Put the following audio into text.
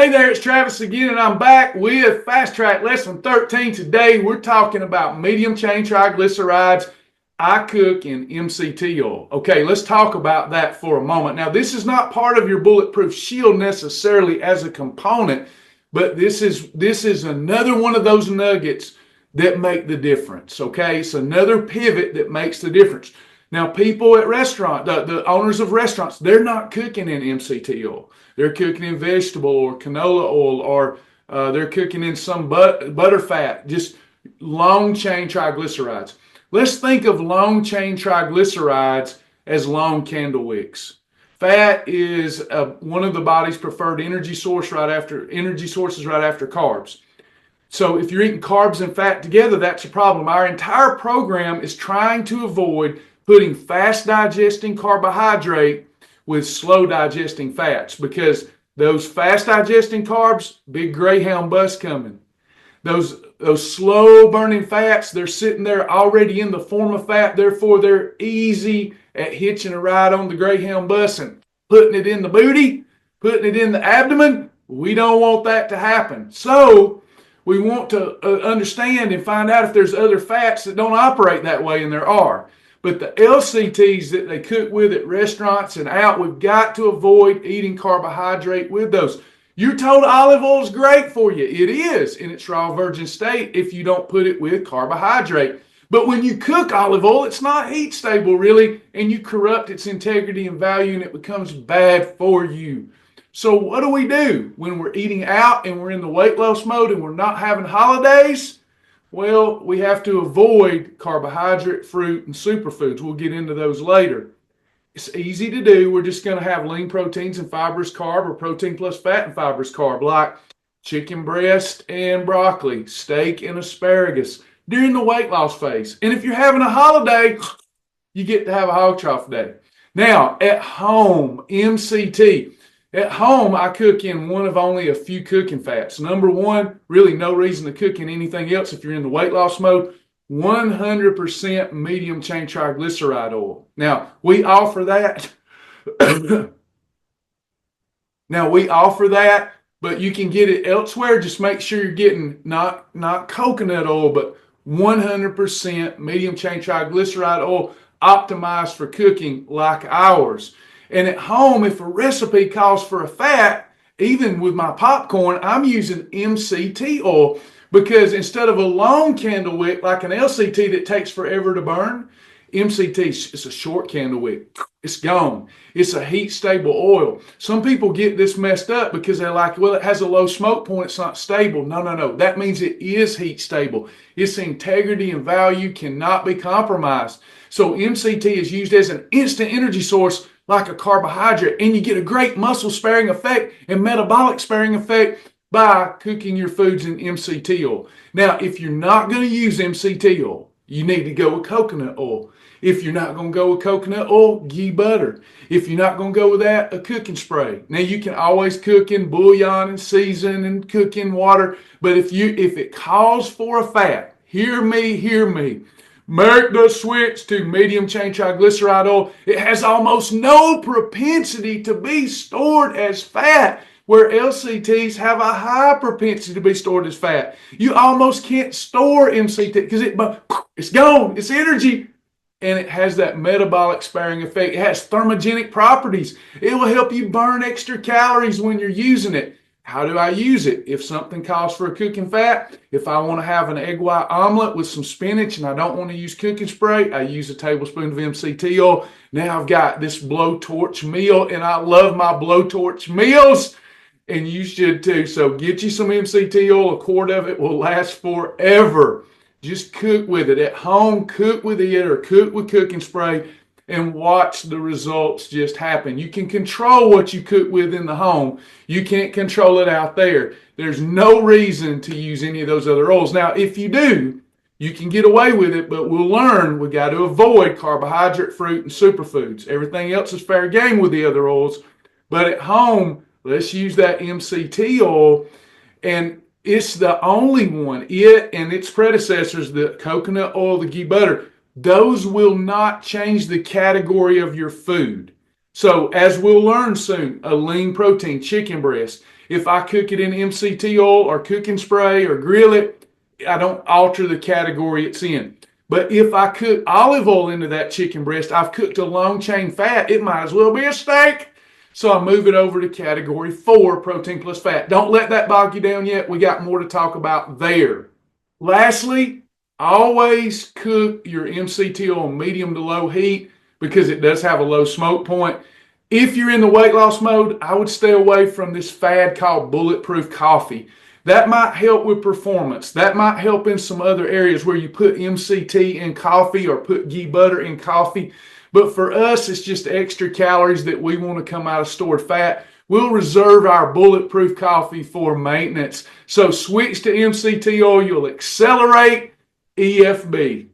Hey there, it's Travis again, and I'm back with Fast Track Lesson 13. Today, we're talking about medium chain triglycerides. I cook in MCT oil. Okay, let's talk about that for a moment. Now, this is not part of your Bulletproof Shield necessarily as a component, but this is another one of those nuggets that make the difference. Okay, it's another pivot that makes the difference. Now, people at restaurants, the owners of restaurants, they're not cooking in MCT oil. They're cooking in vegetable or canola oil, or they're cooking in some butter fat, just long chain triglycerides. Let's think of long chain triglycerides as long candle wicks. Fat is one of the body's preferred energy sources right after carbs. So if you're eating carbs and fat together, that's a problem. Our entire program is trying to avoid putting fast digesting carbohydrate with slow digesting fats, because those fast digesting carbs, big Greyhound bus coming. Those slow burning fats, they're sitting there already in the form of fat, therefore they're easy at hitching a ride on the Greyhound bus and putting it in the booty, putting it in the abdomen. We don't want that to happen. So we want to understand and find out if there's other fats that don't operate that way, and there are. But the LCTs that they cook with at restaurants and out, we've got to avoid eating carbohydrate with those. You're told olive oil is great for you. It is in its raw virgin state if you don't put it with carbohydrate. But when you cook olive oil, it's not heat stable really, and you corrupt its integrity and value, and it becomes bad for you. So what do we do when we're eating out and we're in the weight loss mode and we're not having holidays? Well, we have to avoid carbohydrate, fruit, and superfoods. We'll get into those later. It's easy to do. We're just going to have lean proteins and fibrous carb, or protein plus fat and fibrous carb, like chicken breast and broccoli, steak and asparagus during the weight loss phase. And if you're having a holiday, you get to have a hog trough day. Now, at home, MCT. At home, I cook in one of only a few cooking fats. Number one, really no reason to cook in anything else if you're in the weight loss mode, 100% medium chain triglyceride oil. Now, we offer that. But you can get it elsewhere. Just make sure you're getting not coconut oil, but 100% medium chain triglyceride oil optimized for cooking like ours. And at home, if a recipe calls for a fat, even with my popcorn, I'm using MCT oil, because instead of a long candle wick like an LCT that takes forever to burn, MCT is a short candle wick. It's gone. It's a heat stable oil. Some people get this messed up because they're like, well, it has a low smoke point, it's not stable. No. That means it is heat stable. Its integrity and value cannot be compromised. So MCT is used as an instant energy source like a carbohydrate, and you get a great muscle sparing effect and metabolic sparing effect by cooking your foods in MCT oil. Now, if you're not going to use MCT oil, you need to go with coconut oil. If you're not going to go with coconut oil, ghee butter. If you're not going to go with that, a cooking spray. Now, you can always cook in bouillon and season and cook in water, but if it calls for a fat, hear me. Make the switch to medium chain triglyceride oil. It has almost no propensity to be stored as fat, where LCTs have a high propensity to be stored as fat. You almost can't store MCT because it's gone. It's energy, and it has that metabolic sparing effect. It has thermogenic properties. It will help you burn extra calories when you're using it. How do I use it? If something calls for a cooking fat, if I want to have an egg white omelet with some spinach and I don't want to use cooking spray, I use a tablespoon of MCT oil. Now I've got this blowtorch meal, and I love my blowtorch meals, and you should too. So get you some MCT oil. A quart of it will last forever. Just cook with it at home, cook with it, or cook with cooking spray, and watch the results just happen. You can control what you cook with in the home. You can't control it out there. There's no reason to use any of those other oils. Now, if you do, you can get away with it, but we'll learn we got to avoid carbohydrate, fruit, and superfoods. Everything else is fair game with the other oils. But at home, let's use that MCT oil, and it's the only one. It and its predecessors, the coconut oil, the ghee butter, those will not change the category of your food. So as we'll learn soon, a lean protein chicken breast, If I cook it in MCT oil or cooking spray or grill it, I don't alter the category it's in. But if I cook olive oil into that chicken breast, I've cooked a long chain fat, it might as well be a steak. So I move it over to category 4, protein plus fat. Don't let that bog you down yet. We got more to talk about there. Lastly, always cook your MCT oil on medium to low heat because it does have a low smoke point. If you're in the weight loss mode, I would stay away from this fad called Bulletproof Coffee. That might help with performance. That might help in some other areas where you put MCT in coffee or put ghee butter in coffee. But for us, it's just extra calories that we want to come out of stored fat. We'll reserve our Bulletproof Coffee for maintenance. So switch to MCT oil. You'll accelerate EFB.